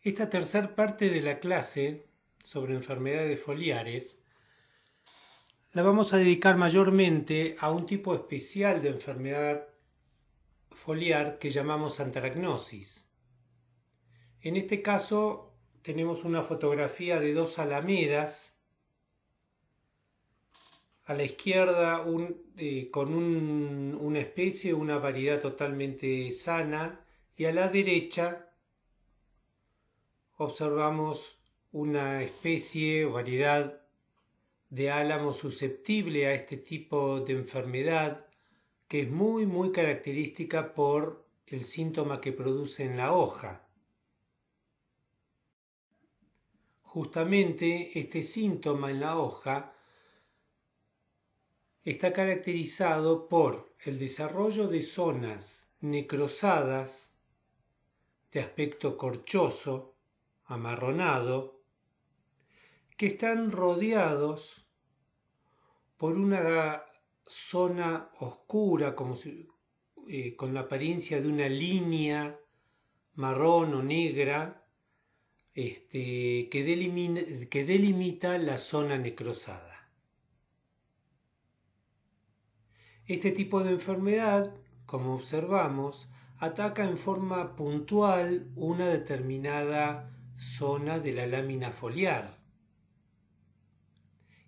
Esta tercera parte de la clase sobre enfermedades foliares la vamos a dedicar mayormente a un tipo especial de enfermedad foliar que llamamos antracnosis. En este caso tenemos una fotografía de dos alamedas. A la izquierda una especie, una variedad totalmente sana, y a la derecha observamos una especie o variedad de álamo susceptible a este tipo de enfermedad, que es muy característica por el síntoma que produce en la hoja. Justamente este síntoma en la hoja está caracterizado por el desarrollo de zonas necrosadas de aspecto corchoso, amarronado, que están rodeados por una zona oscura, con la apariencia de una línea marrón o negra, que delimita la zona necrosada. Este tipo de enfermedad, como observamos, ataca en forma puntual una determinada zona de la lámina foliar,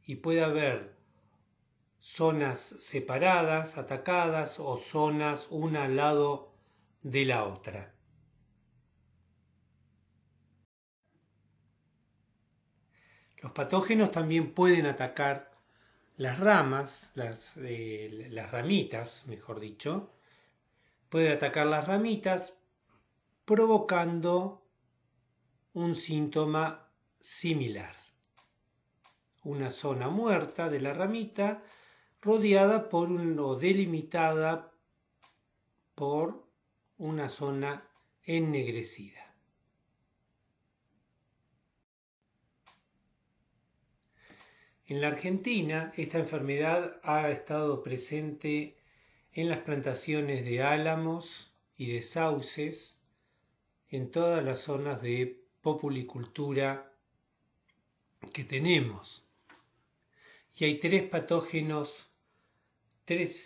y puede haber zonas separadas, atacadas, o zonas una al lado de la otra. Los patógenos también pueden atacar las ramas, las ramitas, mejor dicho. Puede atacar las ramitas provocando un síntoma similar. Una zona muerta de la ramita rodeada o delimitada por una zona ennegrecida. En la Argentina, esta enfermedad ha estado presente en las plantaciones de álamos y de sauces en todas las zonas de populicultura que tenemos. Y hay tres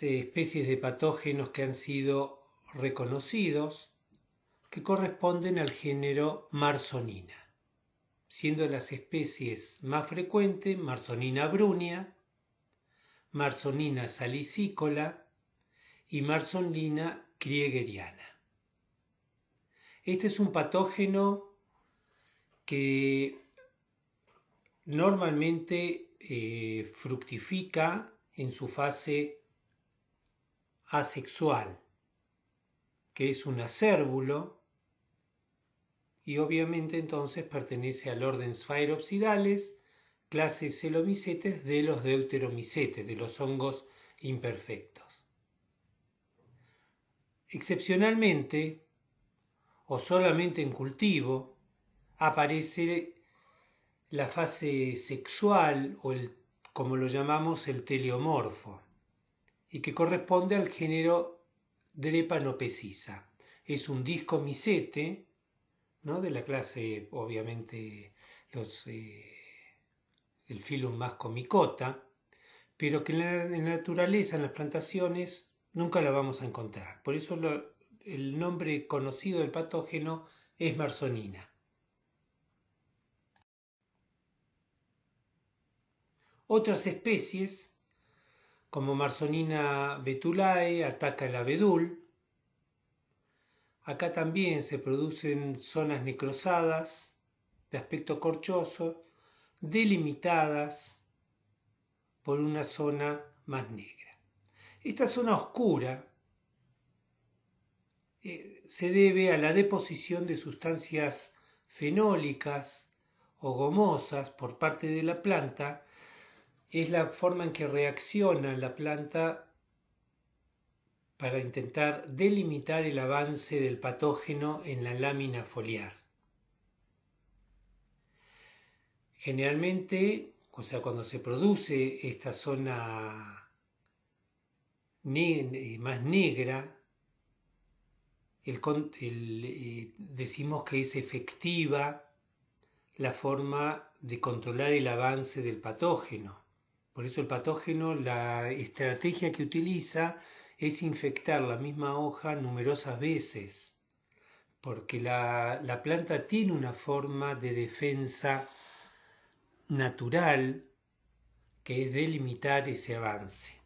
especies de patógenos que han sido reconocidos, que corresponden al género Marsonina, siendo las especies más frecuentes Marsonina brunea, Marsonina salicicola y Marsonina kriegeriana. Este es un patógeno que normalmente fructifica en su fase asexual, que es un acérbulo, y obviamente entonces pertenece al orden Sphaeropsidales, clase Coelomicetes, de los deuteromicetes, de los hongos imperfectos. Excepcionalmente, o solamente en cultivo, aparece la fase sexual, como lo llamamos, el teleomorfo, y que corresponde al género Drepanopesisa. Es un discomicete, ¿no?, de la clase, obviamente, el filum Mascomicota, pero que en la naturaleza, en las plantaciones, nunca la vamos a encontrar. Por eso el nombre conocido del patógeno es Marsonina. Otras especies, como Marsonina betulae, ataca el abedul. Acá también se producen zonas necrosadas de aspecto corchoso, delimitadas por una zona más negra. Esta zona oscura se debe a la deposición de sustancias fenólicas o gomosas por parte de la planta. Es la forma en que reacciona la planta para intentar delimitar el avance del patógeno en la lámina foliar. Generalmente, o sea, cuando se produce esta zona más negra, decimos que es efectiva la forma de controlar el avance del patógeno. Por eso el patógeno, la estrategia que utiliza es infectar la misma hoja numerosas veces, porque la planta tiene una forma de defensa natural que es delimitar ese avance.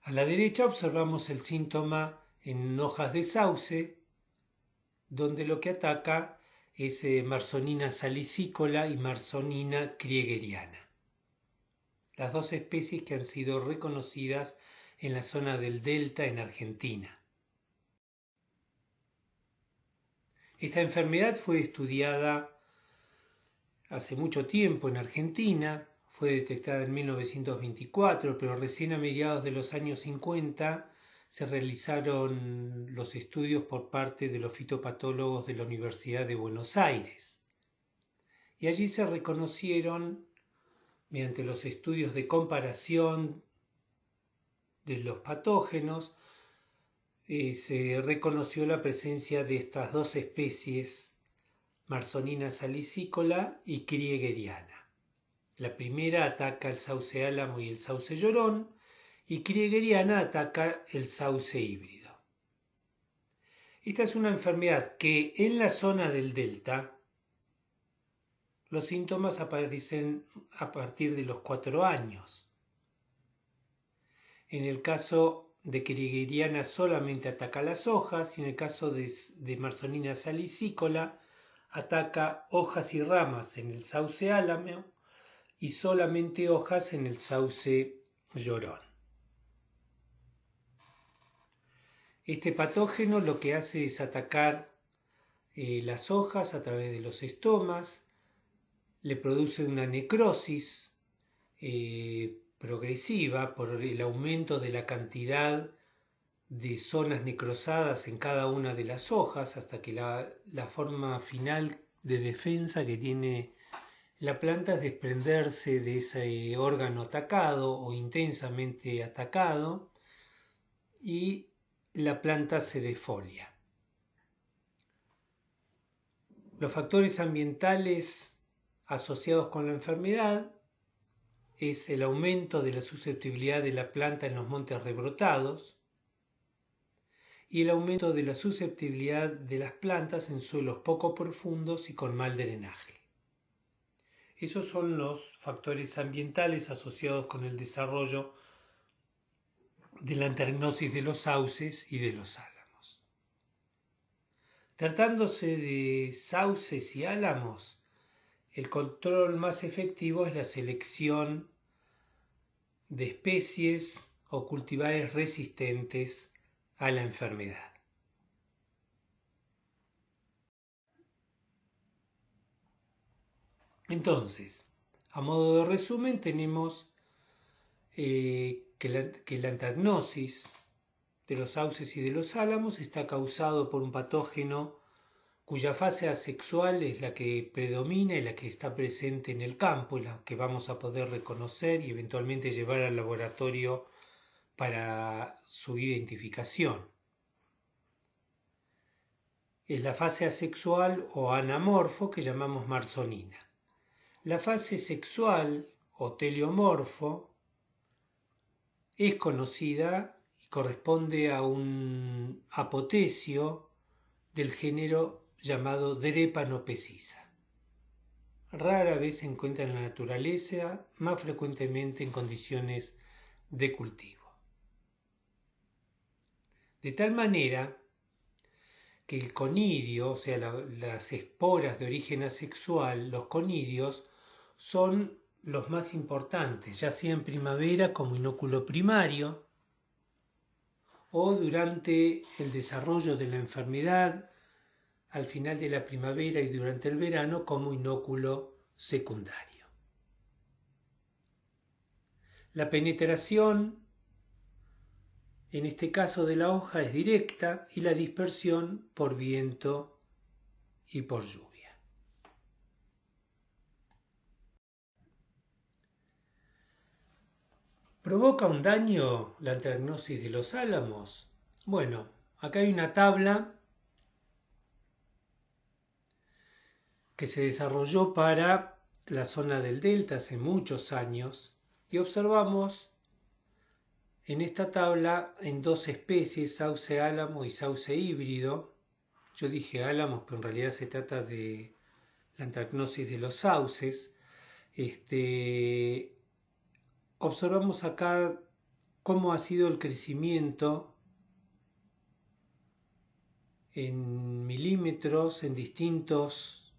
A la derecha observamos el síntoma en hojas de sauce, donde lo que ataca es Marsonina salicicola y Marsonina kriegeriana, las dos especies que han sido reconocidas en la zona del Delta en Argentina. Esta enfermedad fue estudiada hace mucho tiempo en Argentina, fue detectada en 1924, pero recién a mediados de los años 50 se realizaron los estudios por parte de los fitopatólogos de la Universidad de Buenos Aires. Y allí se reconocieron, mediante los estudios de comparación de los patógenos, se reconoció la presencia de estas dos especies, Marsonina salicicola y kriegeriana. La primera ataca el sauce álamo y el sauce llorón, y kriegeriana ataca el sauce híbrido. Esta es una enfermedad que en la zona del delta los síntomas aparecen a partir de los 4 años. En el caso de kriegeriana solamente ataca las hojas, y en el caso de Marsonina salicicola ataca hojas y ramas en el sauce álamo y solamente hojas en el sauce llorón. Este patógeno lo que hace es atacar las hojas a través de los estomas, le produce una necrosis progresiva por el aumento de la cantidad de zonas necrosadas en cada una de las hojas, hasta que la forma final de defensa que tiene la planta es desprenderse de ese órgano atacado o intensamente atacado, y la planta se defolia. Los factores ambientales asociados con la enfermedad es el aumento de la susceptibilidad de la planta en los montes rebrotados y el aumento de la susceptibilidad de las plantas en suelos poco profundos y con mal drenaje. Esos son los factores ambientales asociados con el desarrollo de la antagnosis de los sauces y de los álamos. Tratándose de sauces y álamos, el control más efectivo es la selección de especies o cultivares resistentes a la enfermedad. Entonces, a modo de resumen, tenemos que la antagnosis de los sauces y de los álamos está causado por un patógeno cuya fase asexual es la que predomina y la que está presente en el campo, y la que vamos a poder reconocer y eventualmente llevar al laboratorio para su identificación. Es la fase asexual o anamorfo que llamamos marsonina. La fase sexual o teleomorfo es conocida y corresponde a un apotecio del género llamado Drepanopesisa. Rara vez se encuentra en la naturaleza, más frecuentemente en condiciones de cultivo. De tal manera que el conidio, o sea, las esporas de origen asexual, los conidios, son los más importantes, ya sea en primavera como inóculo primario o durante el desarrollo de la enfermedad al final de la primavera y durante el verano como inóculo secundario. La penetración, en este caso de la hoja, es directa, y la dispersión por viento y por lluvia. ¿Provoca un daño la anthracnosis de los álamos? Bueno, acá hay una tabla que se desarrolló para la zona del delta hace muchos años y observamos en esta tabla en dos especies, sauce álamo y sauce híbrido. Yo dije álamos, pero en realidad se trata de la anthracnosis de los sauces. Observamos acá cómo ha sido el crecimiento en milímetros en distintos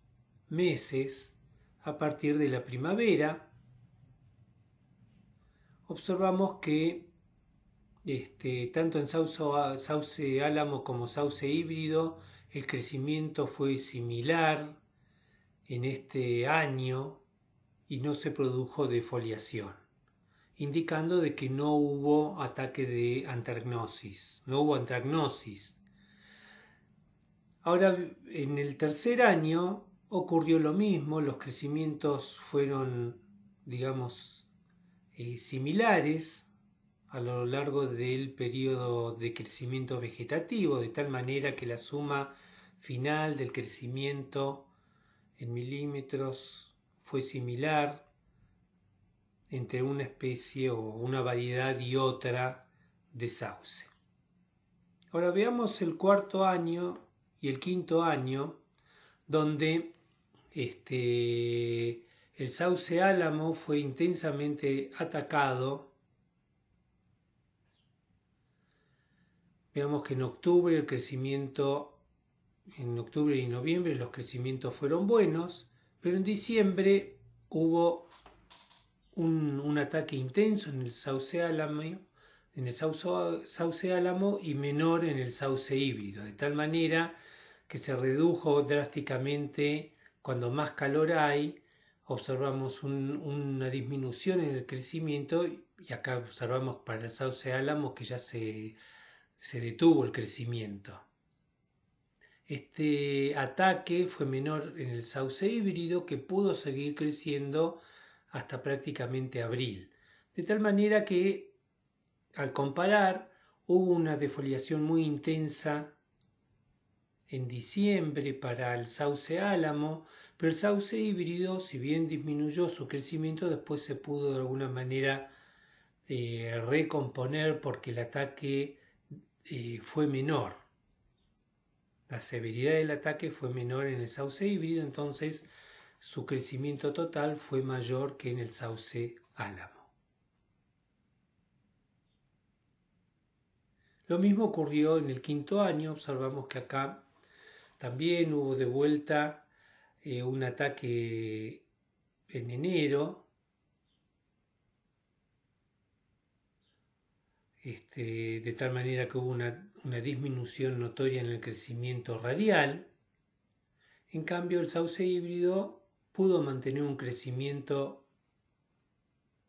meses a partir de la primavera. Observamos que tanto en sauce álamo como sauce híbrido el crecimiento fue similar en este año y no se produjo defoliación, indicando de que no hubo ataque de anthracnosis, no hubo anthracnosis. Ahora, en el tercer año ocurrió lo mismo, los crecimientos fueron, digamos, similares a lo largo del periodo de crecimiento vegetativo, de tal manera que la suma final del crecimiento en milímetros fue similar entre una especie o una variedad y otra de sauce. Ahora veamos el cuarto año y el quinto año, donde el sauce álamo fue intensamente atacado. Veamos que en octubre en octubre y noviembre los crecimientos fueron buenos, pero en diciembre hubo un ataque intenso en el sauce álamo y menor en el sauce híbrido, de tal manera que se redujo drásticamente cuando más calor hay. Observamos una disminución en el crecimiento y acá observamos para el sauce álamo que ya se detuvo el crecimiento. Este ataque fue menor en el sauce híbrido, que pudo seguir creciendo hasta prácticamente abril. De tal manera que al comparar hubo una defoliación muy intensa en diciembre para el sauce álamo, pero el sauce híbrido, si bien disminuyó su crecimiento, después se pudo de alguna manera recomponer porque el ataque fue menor. La severidad del ataque fue menor en el sauce híbrido, entonces su crecimiento total fue mayor que en el sauce álamo. Lo mismo ocurrió en el quinto año. Observamos que acá también hubo de vuelta un ataque en enero, de tal manera que hubo una disminución notoria en el crecimiento radial. En cambio, el sauce híbrido pudo mantener un crecimiento,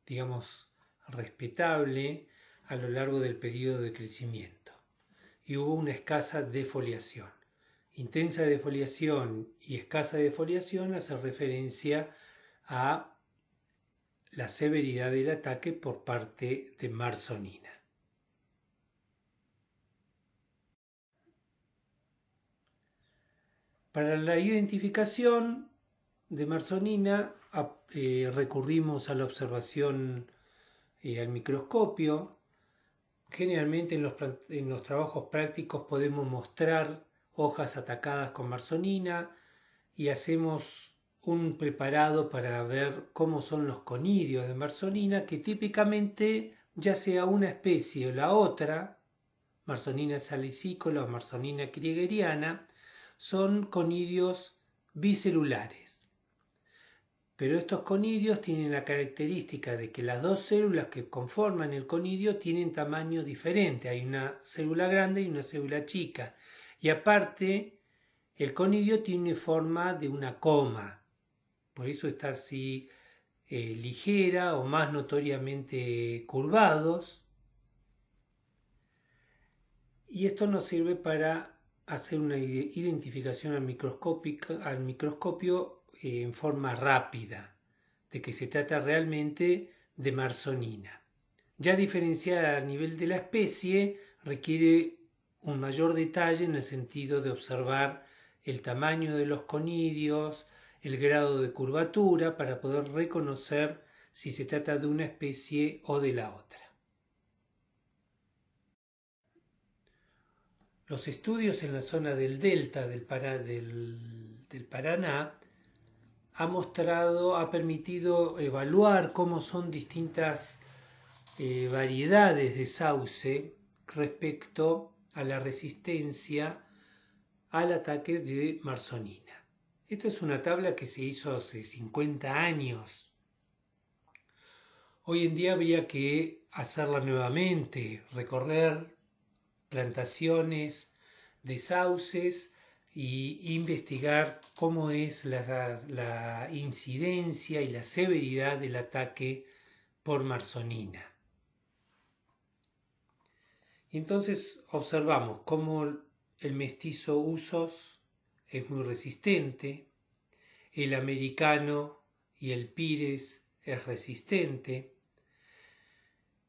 digamos, respetable a lo largo del periodo de crecimiento. Y hubo una escasa defoliación. Intensa defoliación y escasa defoliación hace referencia a la severidad del ataque por parte de marsonina. Para la identificación de marsonina recurrimos a la observación al microscopio. Generalmente en los trabajos prácticos podemos mostrar hojas atacadas con marsonina y hacemos un preparado para ver cómo son los conidios de marsonina, que típicamente ya sea una especie o la otra, Marsonina salicicola o Marsonina kriegeriana, son conidios bicelulares. Pero estos conidios tienen la característica de que las dos células que conforman el conidio tienen tamaño diferente. Hay una célula grande y una célula chica. Y aparte, el conidio tiene forma de una coma. Por eso está así ligera o más notoriamente curvados. Y esto nos sirve para hacer una identificación al microscopio en forma rápida, de que se trata realmente de marsonina. Ya diferenciar a nivel de la especie requiere un mayor detalle en el sentido de observar el tamaño de los conidios, el grado de curvatura, para poder reconocer si se trata de una especie o de la otra. Los estudios en la zona del delta del Paraná ha permitido evaluar cómo son distintas variedades de sauce respecto a la resistencia al ataque de marsonina. Esta es una tabla que se hizo hace 50 años. Hoy en día habría que hacerla nuevamente, recorrer plantaciones de sauces y investigar cómo es la incidencia y la severidad del ataque por marsonina. Entonces observamos cómo el mestizo Usos es muy resistente, el americano y el pires es resistente,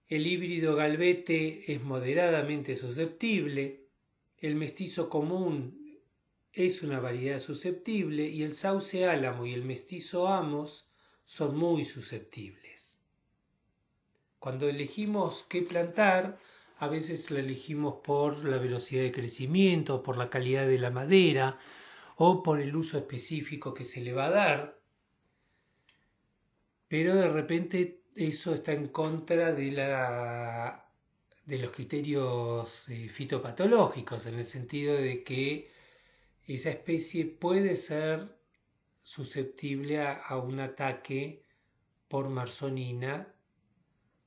el híbrido galvete es moderadamente susceptible, el mestizo común es una variedad susceptible y el sauce álamo y el mestizo amos son muy susceptibles. Cuando elegimos qué plantar, a veces la elegimos por la velocidad de crecimiento, por la calidad de la madera o por el uso específico que se le va a dar, pero de repente eso está en contra de los criterios fitopatológicos, en el sentido de que esa especie puede ser susceptible a un ataque por marsonina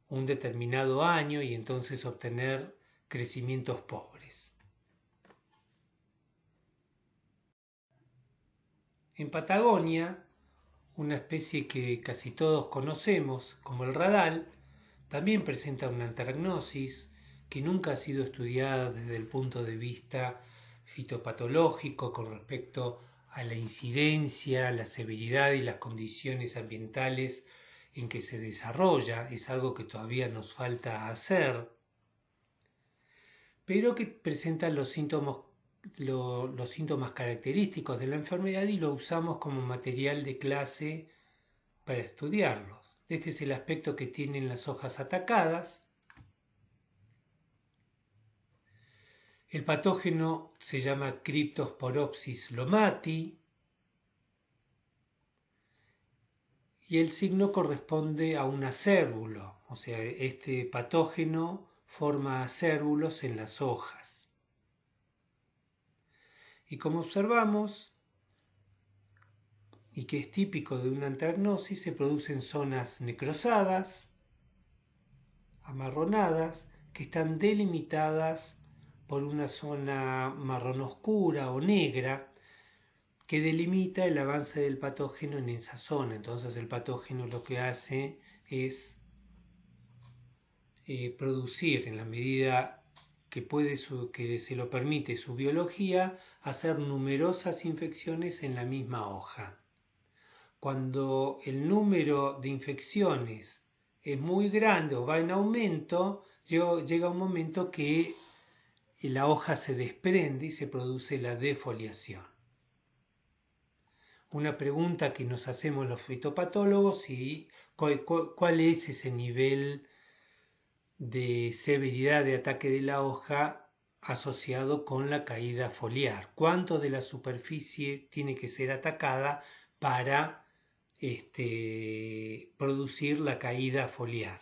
un determinado año y entonces obtener crecimientos pobres. En Patagonia, una especie que casi todos conocemos, como el radal, también presenta una antragnosis que nunca ha sido estudiada desde el punto de vista fitopatológico con respecto a la incidencia, la severidad y las condiciones ambientales en que se desarrolla. Es algo que todavía nos falta hacer, pero que presenta los síntomas característicos de la enfermedad y lo usamos como material de clase para estudiarlos. Este es el aspecto que tienen las hojas atacadas. El patógeno se llama Cryptosporopsis lomati y el signo corresponde a un acérbulo, o sea, este patógeno forma acérbulos en las hojas. Y como observamos, y que es típico de una antragnosis, se producen zonas necrosadas, amarronadas, que están delimitadas por una zona marrón oscura o negra que delimita el avance del patógeno en esa zona. Entonces el patógeno lo que hace es producir, en la medida que se lo permite su biología, hacer numerosas infecciones en la misma hoja. Cuando el número de infecciones es muy grande o va en aumento, llega un momento que la hoja se desprende y se produce la defoliación. Una pregunta que nos hacemos los fitopatólogos es cuál es ese nivel de severidad de ataque de la hoja asociado con la caída foliar. ¿Cuánto de la superficie tiene que ser atacada para producir la caída foliar?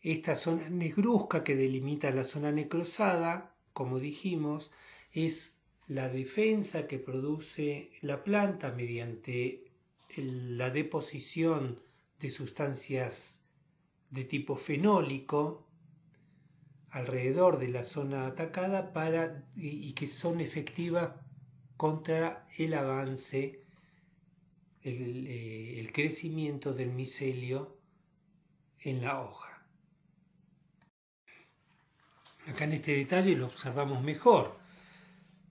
Esta zona negruzca que delimita la zona necrosada, como dijimos, es la defensa que produce la planta mediante la deposición de sustancias de tipo fenólico alrededor de la zona atacada y que son efectivas contra el avance, el crecimiento del micelio en la hoja. Acá en este detalle lo observamos mejor.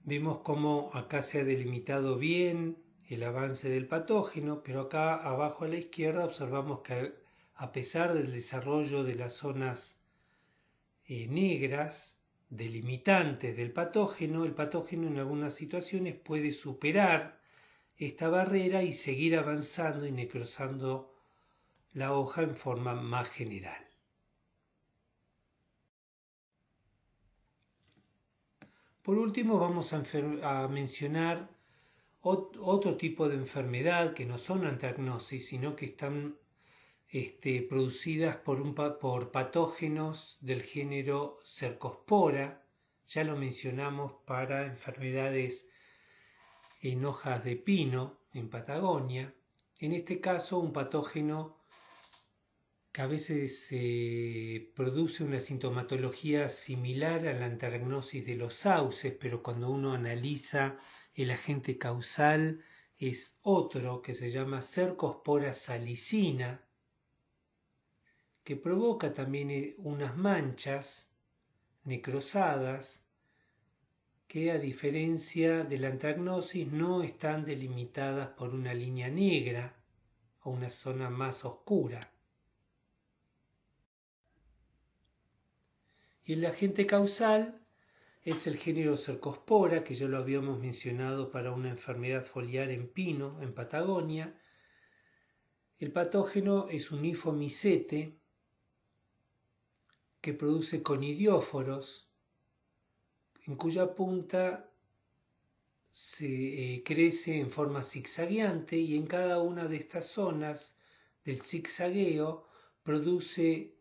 Vemos cómo acá se ha delimitado bien el avance del patógeno, pero acá abajo a la izquierda observamos que a pesar del desarrollo de las zonas negras, delimitantes del patógeno, el patógeno en algunas situaciones puede superar esta barrera y seguir avanzando y necrosando la hoja en forma más general. Por último, vamos a mencionar otro tipo de enfermedad que no son antracnosis, sino que están producidas por patógenos del género Cercospora. Ya lo mencionamos para enfermedades en hojas de pino en Patagonia. En este caso, un patógeno que a veces produce una sintomatología similar a la antracnosis de los sauces, pero cuando uno analiza el agente causal es otro que se llama Cercospora salicina, que provoca también unas manchas necrosadas que, a diferencia de la antracnosis, no están delimitadas por una línea negra o una zona más oscura. Y el agente causal es el género Cercospora, que ya lo habíamos mencionado para una enfermedad foliar en pino en Patagonia. El patógeno es un hifomicete que produce conidióforos, en cuya punta se crece en forma zigzagueante, y en cada una de estas zonas del zigzagueo produce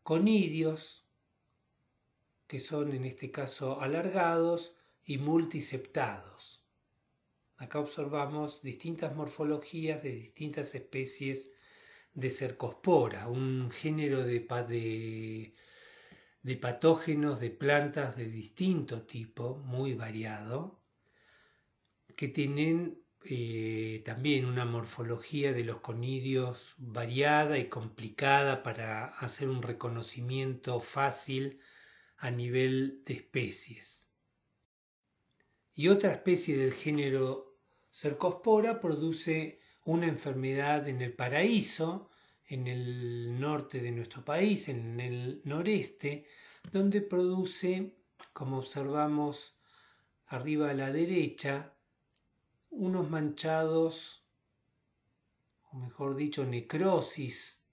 conidios, que son en este caso alargados y multiseptados. Acá observamos distintas morfologías de distintas especies de Cercospora, un género de patógenos de plantas de distinto tipo, muy variado, que tienen también una morfología de los conidios variada y complicada para hacer un reconocimiento fácil a nivel de especies. Y otra especie del género Cercospora produce una enfermedad en el paraíso, en el norte de nuestro país, en el noreste, donde produce, como observamos arriba a la derecha, unos manchados, o mejor dicho, necrosis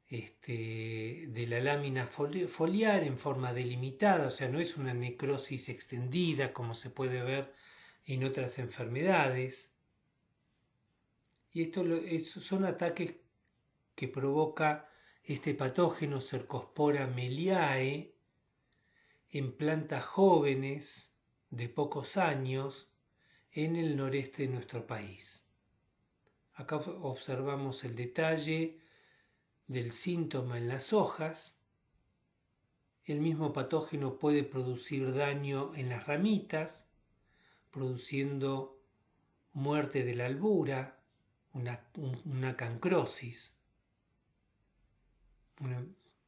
de la lámina foliar en forma delimitada, o sea, no es una necrosis extendida como se puede ver en otras enfermedades. Y estos son ataques que provoca este patógeno Cercospora meliae en plantas jóvenes de pocos años en el noreste de nuestro país. Acá observamos el detalle del síntoma en las hojas. El mismo patógeno puede producir daño en las ramitas, produciendo muerte de la albura, una cancrosis.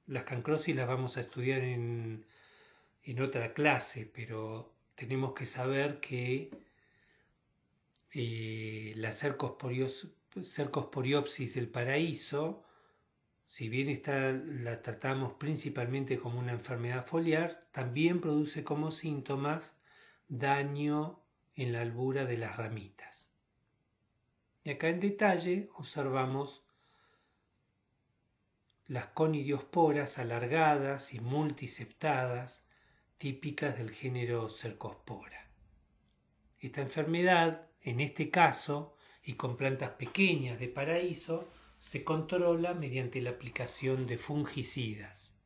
Las cancrosis las vamos a estudiar en otra clase, pero tenemos que saber que la cercosporiopsis del paraíso, si bien la tratamos principalmente como una enfermedad foliar, también produce como síntomas daño en la albura de las ramitas. Y acá en detalle observamos las conidiosporas alargadas y multiseptadas, típicas del género Cercospora. Esta enfermedad, en este caso, y con plantas pequeñas de paraíso, se controla mediante la aplicación de fungicidas.